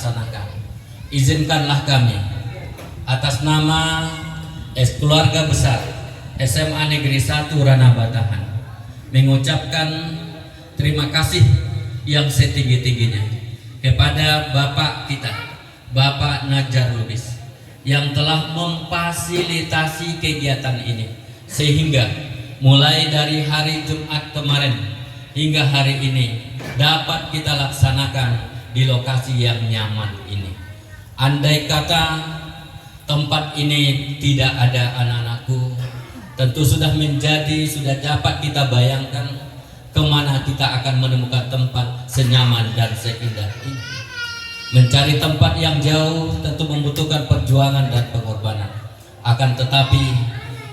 laksanakan. Izinkanlah kami atas nama keluarga besar SMA Negeri 1 Ranah Batahan mengucapkan terima kasih yang setinggi-tingginya kepada Bapak kita, Bapak Najar Lubis, yang telah memfasilitasi kegiatan ini sehingga mulai dari hari Jumat kemarin hingga hari ini dapat kita laksanakan di lokasi yang nyaman ini. Andai kata tempat ini tidak ada anak-anakku, tentu sudah dapat kita bayangkan kemana kita akan menemukan tempat senyaman dan seindah ini. Mencari tempat yang jauh tentu membutuhkan perjuangan dan pengorbanan. Akan tetapi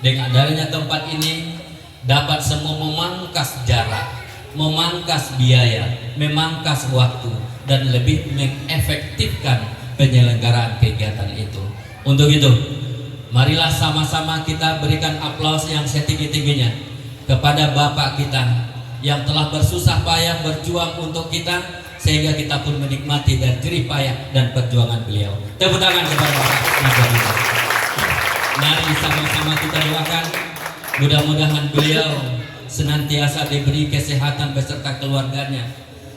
dengan adanya tempat ini dapat semua memangkas jarak, memangkas biaya, memangkas waktu, dan lebih mengefektifkan penyelenggaraan kegiatan itu. Untuk itu, marilah sama-sama kita berikan aplaus yang setinggi-tingginya kepada Bapak kita yang telah bersusah payah berjuang untuk kita, sehingga kita pun menikmati dari jerih payah dan perjuangan beliau. Tepuk tangan kepada Bapak. Mari sama-sama kita doakan, mudah-mudahan beliau senantiasa diberi kesehatan beserta keluarganya,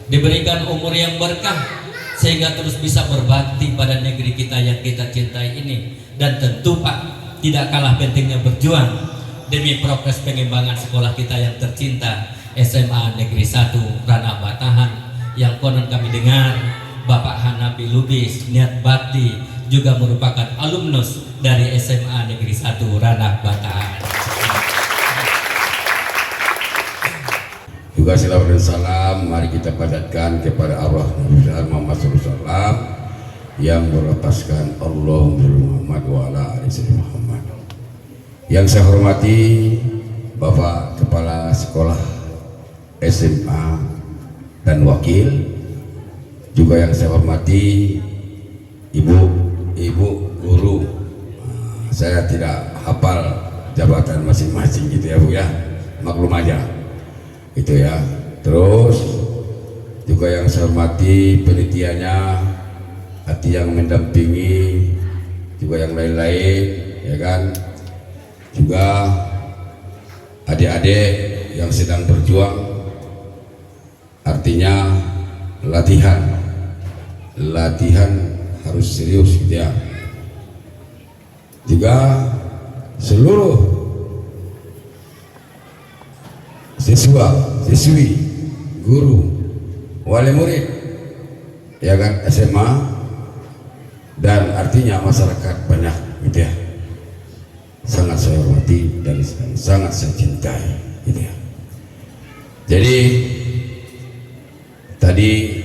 diberikan umur yang berkah sehingga terus bisa berbakti pada negeri kita yang kita cintai ini. Dan tentu Pak, tidak kalah pentingnya berjuang demi progres pengembangan sekolah kita yang tercinta, SMA Negeri 1 Ranah Batahan, yang konon kami dengar Bapak Hanafi Lubis niat bakti juga merupakan alumnus dari SMA Negeri 1 Ranah Batahan. Juga selawat dan salam mari kita padatkan kepada Allah Muhammad SAW yang melepaskan Allah Muhammad wa ala alihi Muhammad. Yang saya hormati Bapak Kepala Sekolah SMA dan Wakil, juga yang saya hormati ibu guru. Saya tidak hafal jabatan masing-masing gitu ya Bu ya, maklum aja itu ya. Terus juga yang saya hormati penelitiannya, hati yang mendampingi, juga yang lain-lain ya kan, juga adik-adik yang sedang berjuang. Artinya latihan harus serius gitu ya. Juga seluruh siswi, guru, wali murid ya kan SMA, dan artinya masyarakat banyak gitu ya, sangat saya hormati dan sangat saya cintai gitu ya. Jadi tadi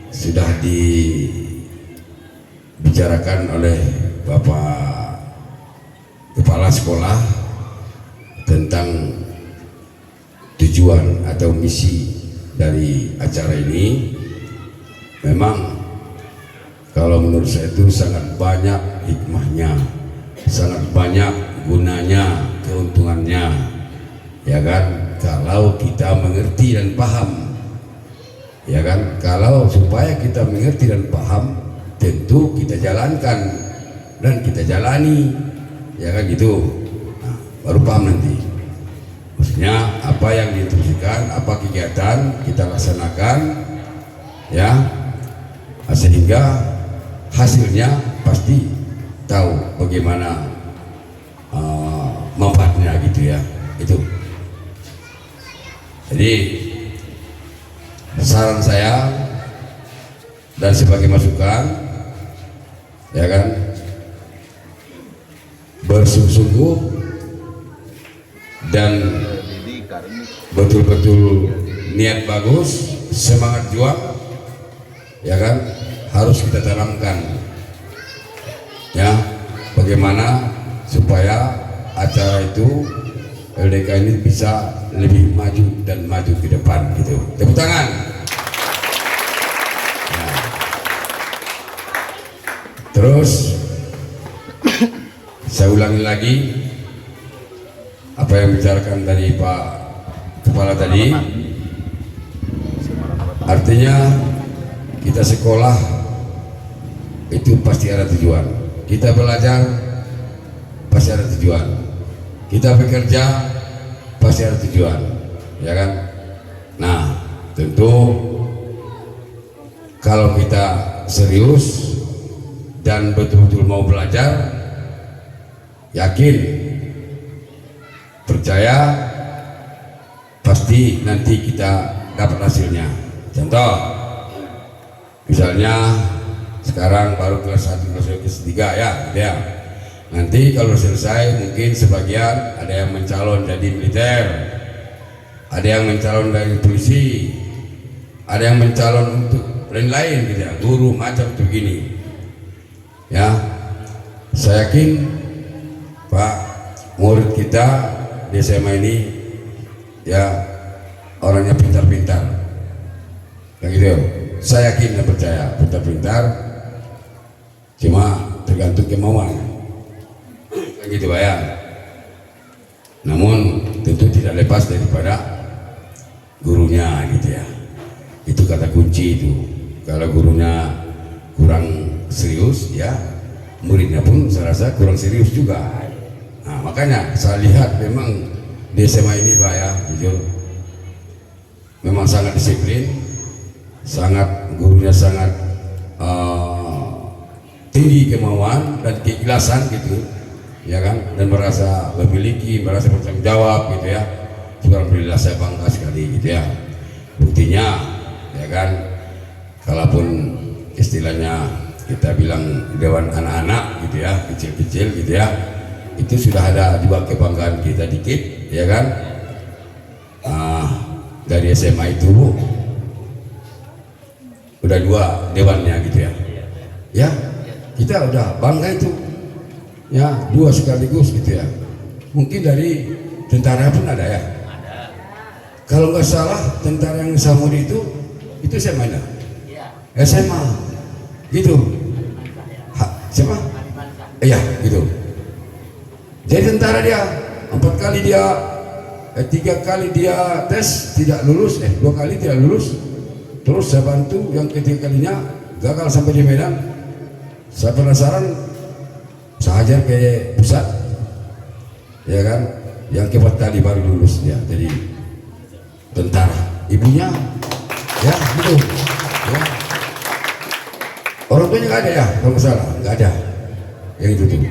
sudah dibicarakan oleh Bapak Kepala Sekolah tentang tujuan atau misi dari acara ini. Memang kalau menurut saya itu sangat banyak hikmahnya, sangat banyak gunanya, keuntungannya ya kan, kalau kita mengerti dan paham ya kan. Kalau supaya kita mengerti dan paham, tentu kita jalankan dan kita jalani ya kan gitu. Nah, baru paham nanti maksudnya apa yang diinstruksikan, apa kegiatan kita laksanakan ya, sehingga hasilnya pasti tahu bagaimana manfaatnya gitu ya. Itu jadi saran saya dan sebagai masukan ya kan, bersungguh-sungguh dan betul-betul niat bagus, semangat juang ya kan, harus kita tanamkan ya, bagaimana supaya acara itu LDK ini bisa lebih maju dan maju ke depan gitu. Tepuk tangan. Nah. Terus saya ulangi lagi apa yang bicarakan dari Pak Kepala tadi. Artinya kita sekolah itu pasti ada tujuan. Kita belajar pasti ada tujuan. Kita bekerja pasti ada tujuan, ya kan? Nah, tentu kalau kita serius dan betul-betul mau belajar, yakin, percaya, pasti nanti kita dapat hasilnya. Contoh, misalnya sekarang baru kelas 1, kelas 3 ya, gitu ya. Nanti kalau selesai mungkin sebagian ada yang mencalon jadi militer, ada yang mencalon dari polisi, ada yang mencalon untuk lain-lain gitu ya, guru macam itu begini. Ya, saya yakin Pak murid kita di SMA ini ya orangnya pintar-pintar, kayak gitu. Saya yakin dan percaya pintar-pintar, cuma tergantung kemauan, kayak gitu Pak ya. Namun tentu tidak lepas daripada gurunya gitu ya. Itu kata kunci itu. Kalau gurunya kurang serius ya, muridnya pun saya rasa kurang serius juga. Nah, makanya saya lihat memang di SMA ini Pak ya, jujur memang sangat disiplin, gurunya sangat tinggi kemauan dan keikhlasan gitu, ya kan, dan merasa bertanggung jawab gitu ya. Alhamdulillah saya bangga sekali gitu ya. Buktinya ya kan, kalaupun istilahnya kita bilang dewan anak-anak gitu ya, kecil-kecil gitu ya, itu sudah ada juga kebanggaan kita dikit ya kan. Dari SMA itu udah 2 dewannya gitu ya, ya kita udah bangga itu ya, 2 sekaligus gitu ya. Mungkin dari tentara pun ada ya, kalau nggak salah tentara yang Samudi itu SMA nya, SMA gitu. Siapa? Iya gitu. Jadi tentara dia 4 kali dia 3 kali dia tes tidak lulus, 2 kali tidak lulus. Terus saya bantu yang ketiga kalinya gagal sampai di Medan. Saya penasaran, saya ajar ke pusat, ya kan. Yang ke-4 kali baru lulus dia jadi tentara. Ibunya ya gitu ya. Orang tuanya nggak ada ya, kalau nggak salah nggak ada yang itu tuh.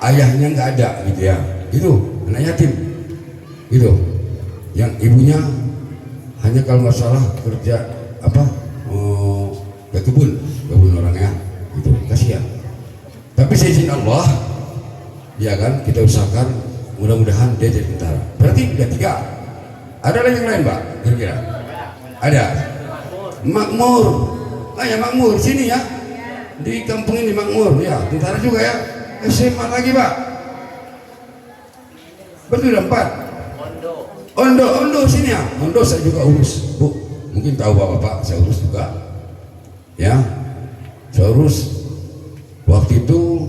Ayahnya nggak ada gitu ya, itu anak yatim gitu. Yang ibunya hanya kalau nggak salah kerja ke kebun orangnya gitu, kasihan. Tapi seizin Allah ya kan, kita usahakan mudah-mudahan dia jadi tentara. Berarti udah 3. Ada lagi yang lain Pak kira-kira? Ada makmur. Ya makmur sini ya, di kampung ini makmur ya, tentara juga ya. SMA lagi Pak, betul 4. Ondo sini ya, Ondo saya juga urus Bu, mungkin tahu bapak-bapak, saya urus juga ya. Saya urus waktu itu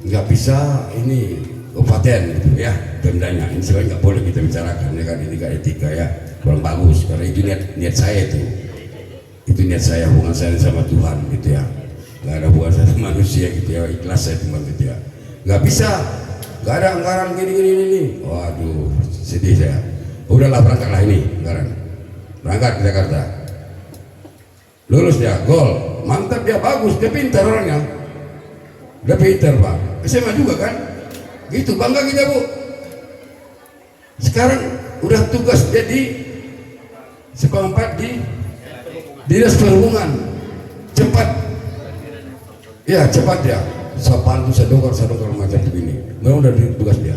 nggak bisa ini kabupaten gitu ya, pemdanya ini sebenarnya nggak boleh kita bicarakan ya kan, ini nggak etika ya, kurang bagus, karena itu niat saya itu niat saya, hubungan saya sama Tuhan gitu ya, nggak ada hubungan sama manusia gitu ya, ikhlas saya cuma gitu ya. Nggak bisa, nggak ada anggaran gini. Waduh, sedih saya. Udahlah berangkatlah ini anggaran, berangkat ke Jakarta, lulus dia, gol, mantap dia, bagus, dia pintar orangnya, dia pintar Pak, SMA juga kan, gitu, bangga kita Bu. Sekarang udah tugas jadi seperempat di Dinas Perhubungan, cepat ya, cepat ya, saya bantu, saya dongkar macam begini, udah tugas dia.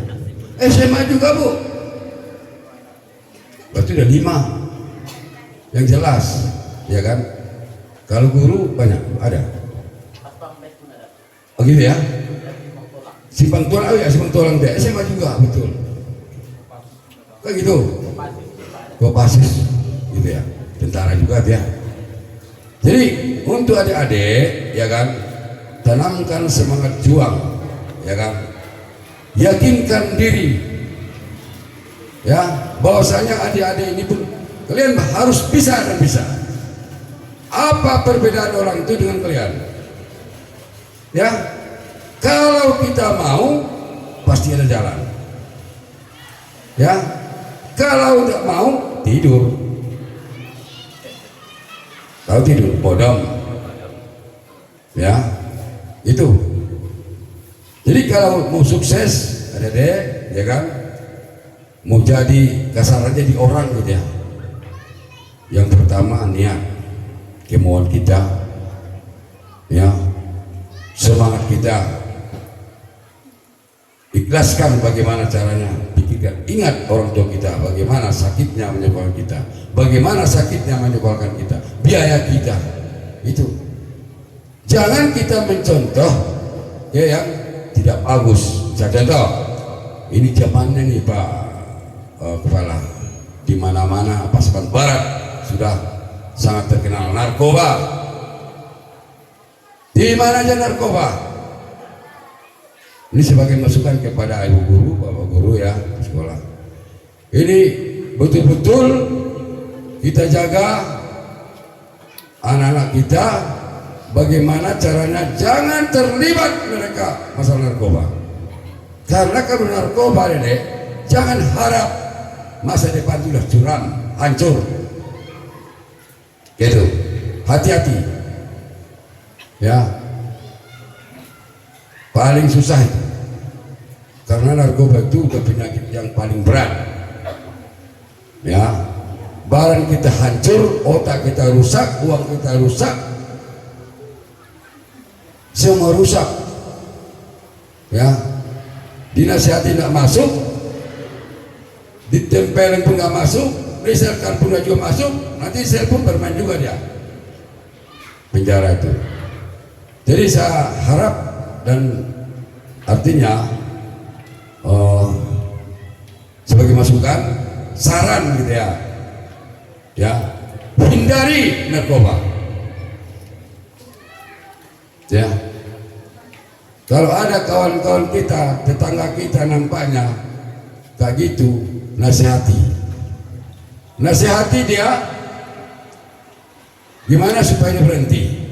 SMA juga Bu, berarti udah 5 yang jelas ya kan. Kalau guru banyak ada, oh gitu ya, simpang tulang, simpang tulang dia SMA juga, betul kayak gitu, Kopassus gitu ya, tentara juga dia. Jadi untuk adik-adik ya kan, tanamkan semangat juang ya kan, yakinkan diri ya, bahwasanya adik-adik ini pun kalian harus bisa dan bisa, Apa perbedaan orang itu dengan kalian? Ya, kalau kita mau pasti ada jalan. Ya, kalau tidak mau tidur. Kalau tidur bodong. Ya, itu. Jadi kalau mau sukses, ada deh, ya kan? Mau jadi kasar aja di orang gitu ya. Yang pertama niat, kemauan kita, ya, semangat kita, ikhlaskan bagaimana caranya, pikirkan, ingat orang tua kita, bagaimana sakitnya menyekolahkan kita, bagaimana sakitnya menyekolahkan kita, biaya kita, itu. Jangan kita mencontoh ya yang tidak bagus. Saya contoh, ini zamannya nih Pak Kepala, di mana-mana pasukan Barat sudah sangat terkenal narkoba. Di mana aja narkoba. Ini sebagai masukan kepada ibu guru, bapak guru ya sekolah. Ini betul-betul kita jaga anak-anak kita. Bagaimana caranya jangan terlibat mereka masalah narkoba. Karena kalau narkoba Dede, jangan harap masa depan sudah curam, hancur. Gitu. Hati-hati. Ya. Paling susah itu. Karena narkoba itu udah penyakit yang paling berat. Ya. Barang kita hancur, otak kita rusak, uang kita rusak, semua rusak. Ya, dinasihati tidak masuk, ditempelin pun nggak masuk, diselkan pun nggak juga masuk, nanti sel pun bermain juga dia penjara itu. Jadi saya harap dan artinya sebagai masukan, saran gitu ya, hindari narkoba. Ya, kalau ada kawan-kawan kita, tetangga kita nampaknya kayak gitu, nasihati dia gimana supaya dia berhenti.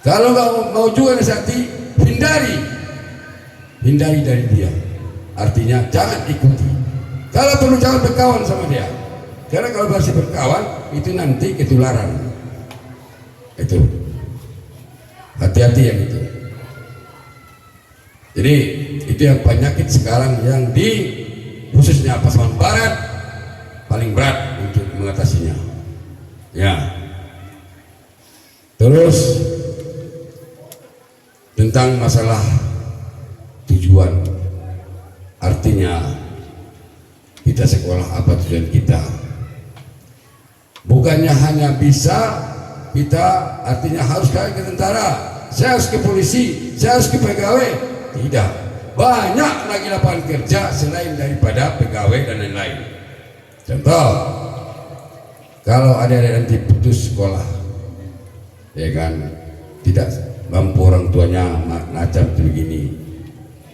Kalau nggak mau juga nasihati, hindari dari dia. Artinya jangan ikuti. Kalau perlu jangan berkawan sama dia, karena kalau masih berkawan itu nanti ketularan. Itu. Hati-hati yang itu. Jadi itu yang penyakit sekarang yang di khususnya Pasaman Barat paling berat untuk mengatasinya. Ya. Terus tentang masalah tujuan, artinya kita sekolah apa tujuan kita? Bukannya hanya bisa kita artinya harus ke tentara, saya harus ke polisi, saya harus ke pegawai. Tidak, banyak lagi lapangan kerja selain daripada pegawai dan lain-lain. Contoh, kalau ada yang nanti putus sekolah, ya kan, tidak mampu orang tuanya macam begini,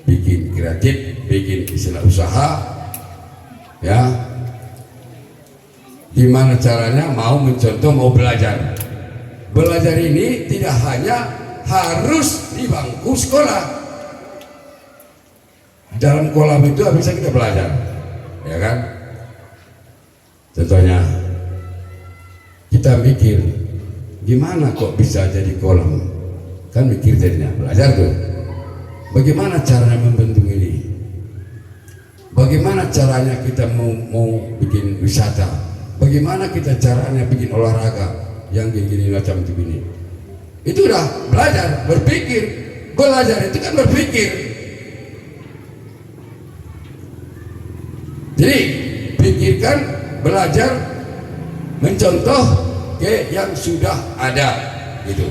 bikin kreatif, bikin istilah usaha, ya, gimana caranya mau mencontoh, mau belajar. Belajar ini tidak hanya harus di bangku sekolah. Dalam kolam itu bisa kita belajar, ya kan? Contohnya, kita mikir, gimana kok bisa jadi kolam? Kan mikir jadinya, belajar tuh. Bagaimana caranya membentuk ini? Bagaimana caranya kita mau bikin wisata? Bagaimana kita caranya bikin olahraga? Yang gini macam itu gini, itu udah belajar, berpikir. Belajar itu kan berpikir. Jadi pikirkan, belajar, mencontoh ke yang sudah ada, gitu.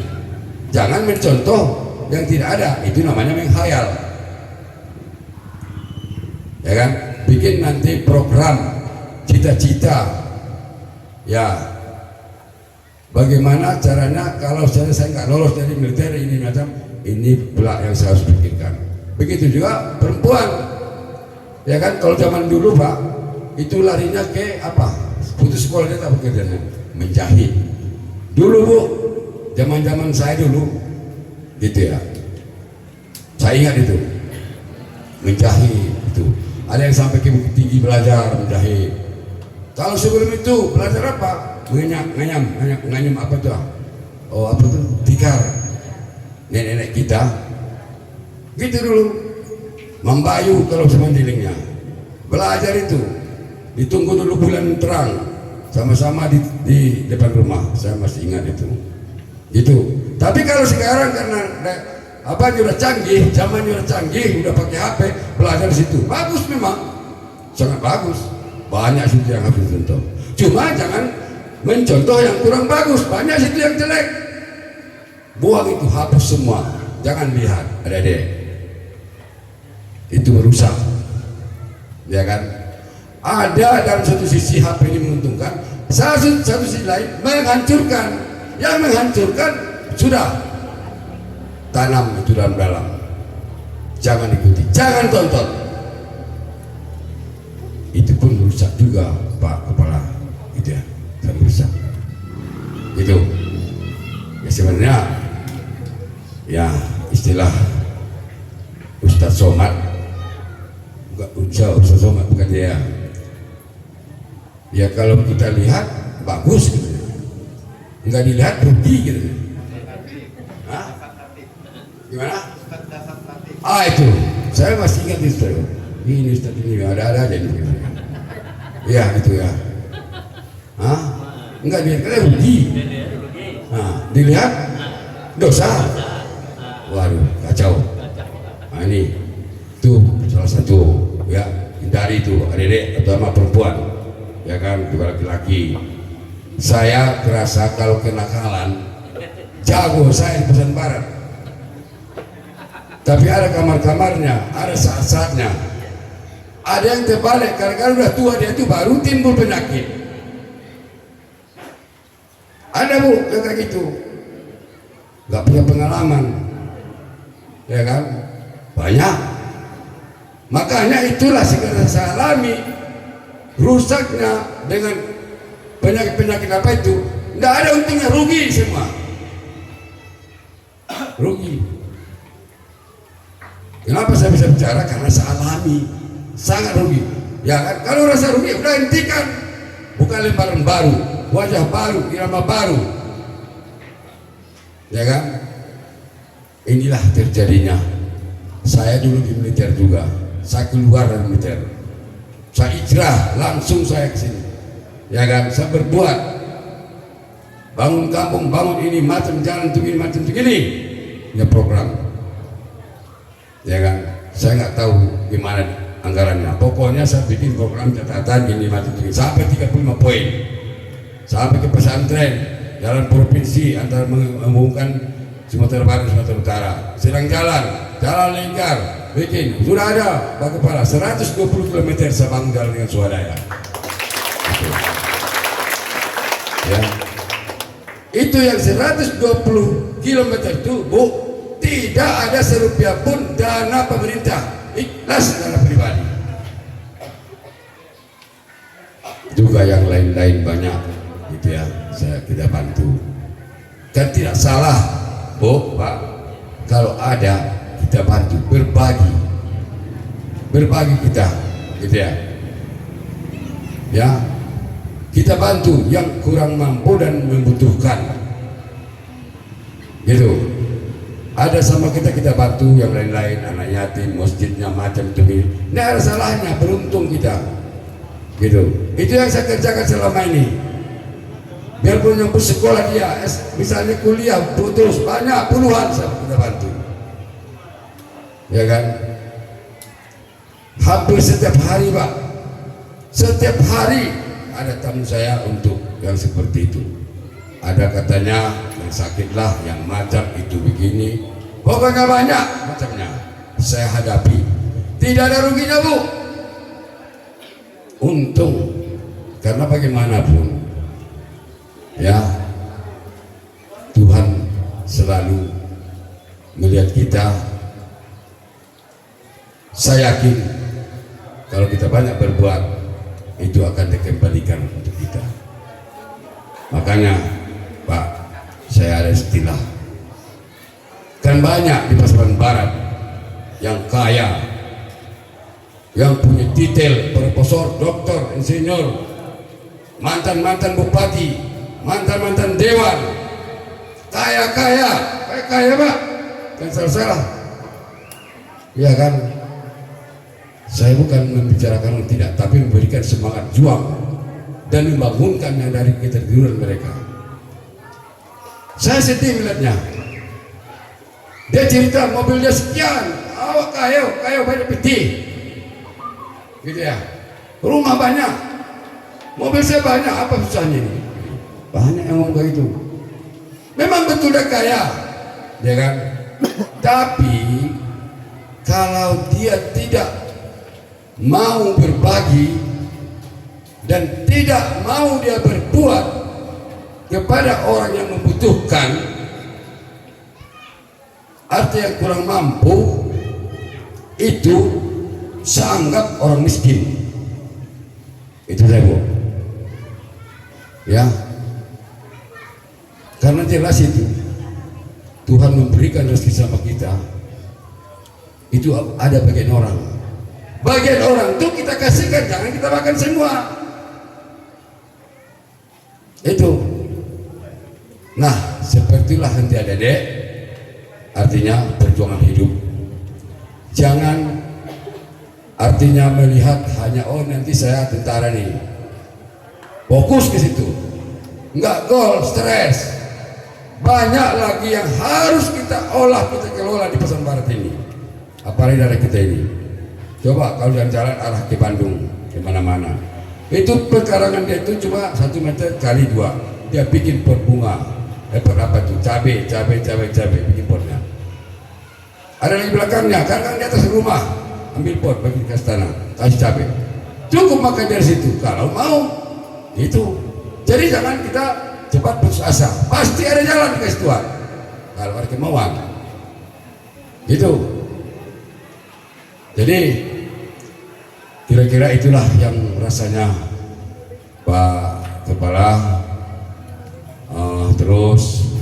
Jangan mencontoh yang tidak ada, itu namanya menghayal. Ya kan, bikin nanti program cita-cita, ya. Bagaimana caranya kalau saya nggak lolos dari militer ini macam ini pula yang saya harus pikirkan. Begitu juga perempuan, ya kan, kalau zaman dulu Pak itu larinya ke apa? Putus sekolah dia tak bekerjanya menjahit, Dulu Bu, zaman saya dulu gitu ya, saya ingat itu menjahit itu. Ada yang sampai ke Bukit Tinggi belajar menjahit. Kalau sebelum itu belajar apa? Nganyam apa tuh? Oh apa tuh? Tikar. Nenek-nenek kita gitu dulu. Membayu kalau semandilingnya. Belajar itu. Ditunggu dulu bulan terang. Sama-sama di depan rumah. Saya masih ingat itu. Gitu. Tapi kalau sekarang karena apa udah canggih, zamannya udah canggih, udah pakai HP, belajar di situ. Bagus memang. Sangat bagus. Banyak situ yang harus dicontoh. Cuma jangan mencontoh yang kurang bagus. Banyak situ yang jelek. Buang itu, hapus semua. Jangan lihat, adik-adik. Itu merusak. Ya kan? Ada dalam satu sisi HP ini menguntungkan, satu sisi lain menghancurkan. Yang menghancurkan sudah tanam itu dalam. Jangan ikuti, jangan tonton. Itu pun rusak juga Pak Kepala, gitu ya, sangat rusak. Itu ya sebenarnya ya istilah Ustadz Somad, Ustadz Somad bukan dia. Ya kalau kita lihat bagus gitu, nggak dilihat rugi gitu. Hah? Gimana? Itu saya masih ingat itu. Ini Ustaz ini ada aja ini. Iya gitu ya. Hah? Enggak dilihat karena rugi. Nah, dilihat dosa. Waduh, kacau. Nah ini tuh salah satu ya, hindari itu adik-adik terutama perempuan. Ya kan, juga laki-laki. Saya kerasa kalau kenakalan jago saya di Pesan Barat. Tapi ada kamar-kamarnya, ada saat-saatnya. Ada yang terbalik, karena udah tua dia itu baru timbul penyakit. Ada Bu yang kayak gitu, nggak punya pengalaman, ya kan? Banyak. Makanya itulah sekarang saya alami rusaknya dengan penyakit-penyakit apa itu. Nggak ada untungnya, rugi semua, rugi. Kenapa saya bisa bicara? Karena saya alami. Sangat rugi, ya kan? Kalau rasa rugi udah hentikan, bukan lembaran baru, wajah baru, irama baru, ya kan? Inilah terjadinya. Saya dulu di militer juga, saya keluar dari militer, saya hijrah langsung saya ke sini, ya kan? Saya berbuat, bangun kampung, bangun ini, macam jalan tuh ini, macam begini, ya program, ya kan? Saya nggak tahu gimana anggarannya. Pokoknya saya bikin program catatan ini macam ini sampai 35 poin, sampai ke pesantren, jalan provinsi antara menghubungkan Sumatera Barat dan Sumatera Utara, sedang jalan lingkar bikin, sudah ada Pak Kepala 120 km saya bangun jalan dengan swadaya. Ya. Itu yang 120 km itu Bu, tidak ada serupiah pun dana pemerintah, ikhlas dana pribadi. Juga yang lain-lain banyak gitu ya, kita bantu. Kan tidak salah Bu, Pak, kalau ada kita bantu, berbagi kita gitu ya. Ya, kita bantu yang kurang mampu dan membutuhkan gitu. Ada sama kita bantu yang lain-lain, anak yatim, masjidnya macam itu. Ini ada salahnya, beruntung kita gitu. Itu yang saya kerjakan selama ini. Biarpun yang bersekolah dia misalnya kuliah terus banyak puluhan saya kita bantu, ya kan? Hampir setiap hari Pak, setiap hari ada tamu saya untuk yang seperti itu. Ada katanya yang sakitlah, yang macam itu begini, pokoknya banyak macamnya saya hadapi. Tidak ada ruginya Bu, untung. Karena bagaimanapun ya, Tuhan selalu melihat kita. Saya yakin kalau kita banyak berbuat, itu akan dikembalikan untuk kita. Makanya Pak, saya ada istilah. Kan banyak di Pasaman Barat yang kaya, yang punya titel profesor, doktor, insinyur, mantan-mantan bupati, mantan-mantan dewan, kaya Pak, kan salah. Ya kan, saya bukan membicarakan tidak, tapi memberikan semangat juang dan membangunkan yang dari ketiduran mereka. Saya sedih melihatnya. Dia cerita mobilnya sekian, awak kayu banyak peti, gitu ya. Rumah banyak, mobil saya banyak, apa susahnya ini? Banyak yang ngomong kayak gitu. Memang betul dia kaya, ya kan? Tapi kalau dia tidak mau berbagi dan tidak mau dia berbuat kepada orang yang membutuhkan, arti yang kurang mampu, itu saya anggap orang miskin. Itu saya bu, ya, karena jelas itu Tuhan memberikan rezeki sama kita, itu ada bagian orang itu kita kasihkan, jangan kita makan semua. Itu. Nah, sepertilah nanti adik-adik, artinya perjuangan hidup. Jangan artinya melihat hanya nanti saya tentara nih, fokus ke situ, enggak gol, stres. Banyak lagi yang harus kita olah, kita kelola di Pasaman Barat ini, apalagi dari kita ini. Coba kalau jalan arah ke Bandung, ke mana-mana, itu pekarangan dia itu cuma 1 meter kali 2, dia bikin pot bunga, pot apa tuh, cabai, bikin potnya. Ada di belakangnya, kan di atas rumah, ambil pot bagi ke istana, kasih cabai, cukup makan dari situ kalau mau. Itu jadi jangan kita cepat putus asa, pasti ada jalan ke Tuhan kalau ada kemauan. Itu jadi kira-kira itulah yang rasanya Pak Kepala. Terus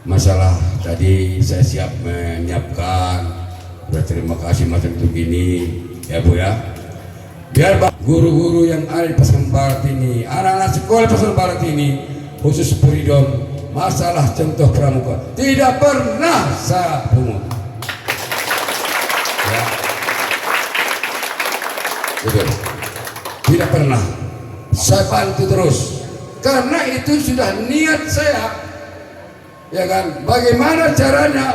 masalah tadi saya siap menyiapkan, berterima kasih macam begini ya Bu ya, biar guru-guru yang ada di Pasaman Barat ini, anak-anak sekolah Pasaman Barat ini, khusus Puridon, masalah contoh pramuka tidak pernah saya pungut ya. Betul. Tidak pernah, saya bantu terus karena itu sudah niat saya, ya kan. Bagaimana caranya,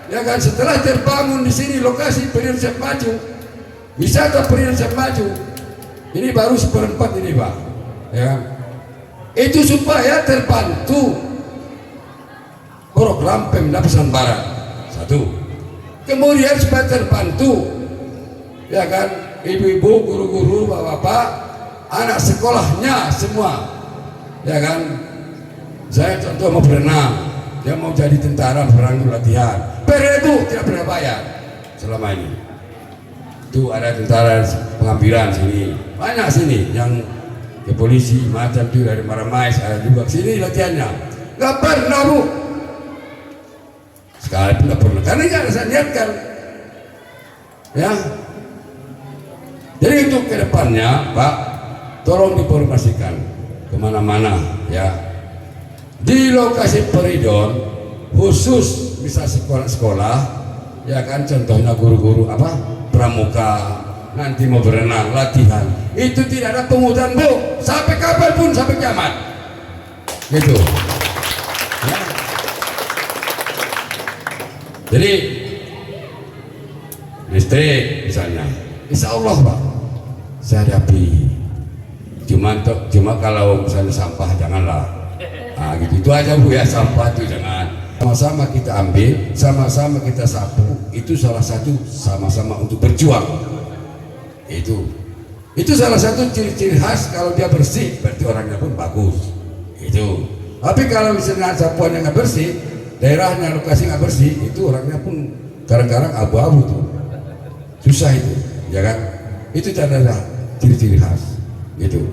ya kan, setelah terbangun di sini lokasi Perindo Siap Maju, wisata Perindo Siap Maju, ini baru 1/4 ini Pak, ya kan. Itu supaya terbantu program Pemda Pasaman Barat, satu. Kemudian supaya terbantu, ya kan, ibu-ibu, guru-guru, bapak-bapak, anak sekolahnya semua, ya kan. Saya contoh mau berenang, dia mau jadi tentara, berenang latihan, itu tidak pernah bayar selama ini. Itu ada tentara pengambilan sini, banyak sini yang ke polisi macam itu, dari Maramais ada juga sini latihannya, nggak pernah Bu, sekali pun nggak pernah, karena nggak ada saya niatkan ya. Jadi untuk kedepannya Pak, tolong diinformasikan kemana-mana ya, di lokasi Peridon khusus bisa sekolah-sekolah, ya kan, contohnya guru-guru apa pramuka nanti mau berenang latihan, itu tidak ada pungutan Bu, sampai kapanpun, sampai kiamat gitu ya. Jadi listrik misalnya, insya Allah Pak saya hadapi, cuma kalau misalnya sampah janganlah, nah gitu, itu aja Bu ya, sampah itu jangan. Sama-sama kita ambil, sama-sama kita sapu, itu salah satu sama-sama untuk berjuang. Itu salah satu ciri-ciri khas, kalau dia bersih berarti orangnya pun bagus itu. Tapi kalau misalnya sapuannya nggak bersih, daerahnya lokasi nggak bersih, itu orangnya pun kadang-kadang abu-abu tuh, susah itu ya kan. Itu adalah ciri-ciri khas gitu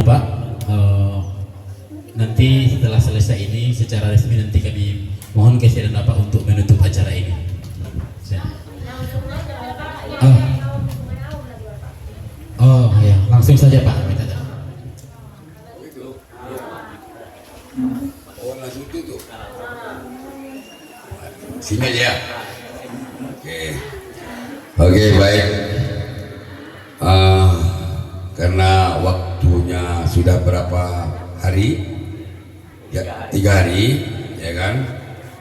Pak. nanti setelah selesai ini secara resmi nanti kami mohon kesediaan Bapak untuk menutup acara ini. Oh, oh ya, langsung saja Pak. Oh, langsung tutup. Sini aja. Oke, baik. Karena waktunya sudah berapa hari? Ya, 3 hari, ya kan?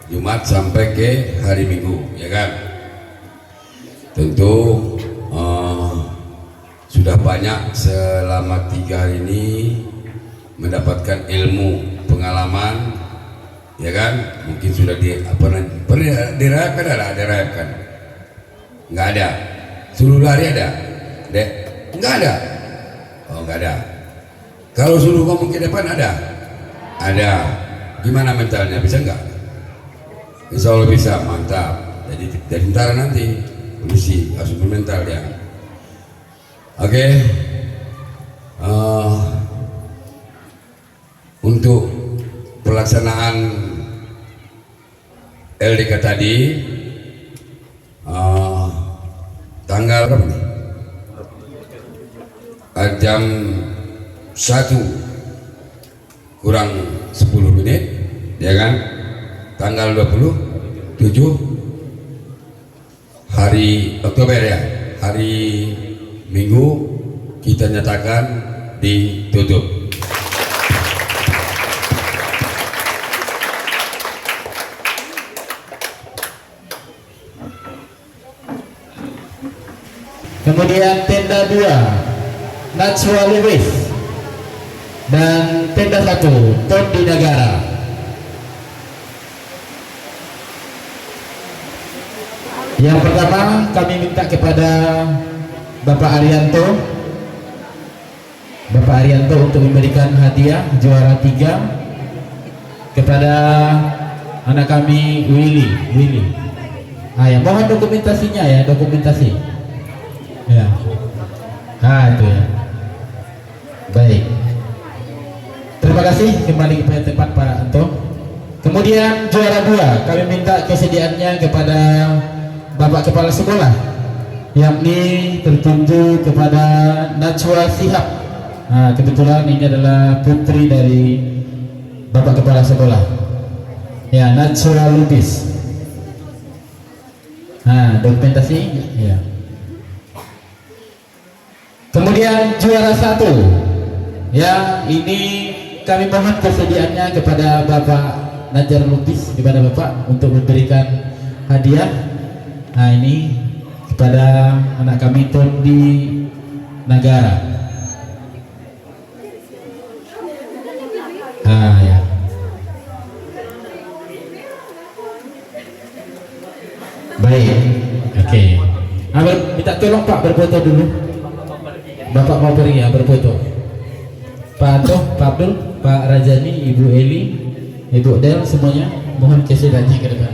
Jumat sampai ke hari Minggu, ya kan? Tentu sudah banyak selama 3 hari ini mendapatkan ilmu, pengalaman, ya kan? Mungkin sudah dirayapkan, dirayapkan. Nggak ada. Suruh lari ada, Dek? Nggak ada. Oh, nggak ada. Kalau suruh ngomong ke depan ada. Ada. Gimana mentalnya? Bisa nggak? Insya Allah bisa, mantap. Jadi dari tentara nanti polisi harus mental ya. Oke. Untuk pelaksanaan LDK tadi tanggal berapa nih? Jam 1 kurang 10 menit, ya kan? Tanggal 27 hari Oktober ya, hari Minggu kita nyatakan ditutup. Kemudian tenda 2 Najwa Lubis dan tenda 1 Tondi Nagara. Yang pertama kami minta kepada Bapak Arianto untuk memberikan hadiah juara 3 kepada anak kami Willy. Ya, mohon dokumentasinya ya, dokumentasi. Ya. Itu ya. Baik. Terima kasih, kembali kepada tempat Pak Anto. Kemudian juara 2 kami minta kesediaannya kepada Bapak Kepala Sekolah, yakni tertuju kepada Najwa Shihab. Kebetulan ini adalah putri dari Bapak Kepala Sekolah. Ya, Najwa Lubis. Dokumentasi ya. Kemudian juara 1 ya, ini kami mohon kesediaannya kepada Bapak Najar Lubis, kepada Bapak untuk memberikan hadiah. Ini kepada anak kami Tondi Nagara. Ya. Baik, oke. Minta tolong Pak berfoto dulu. Bapak mau pergi ya berfoto. Pak Anto, Pak Abdul, Pak Rajani, Ibu Eli, Ibu Del, semuanya mohon kesediaannya ke depan.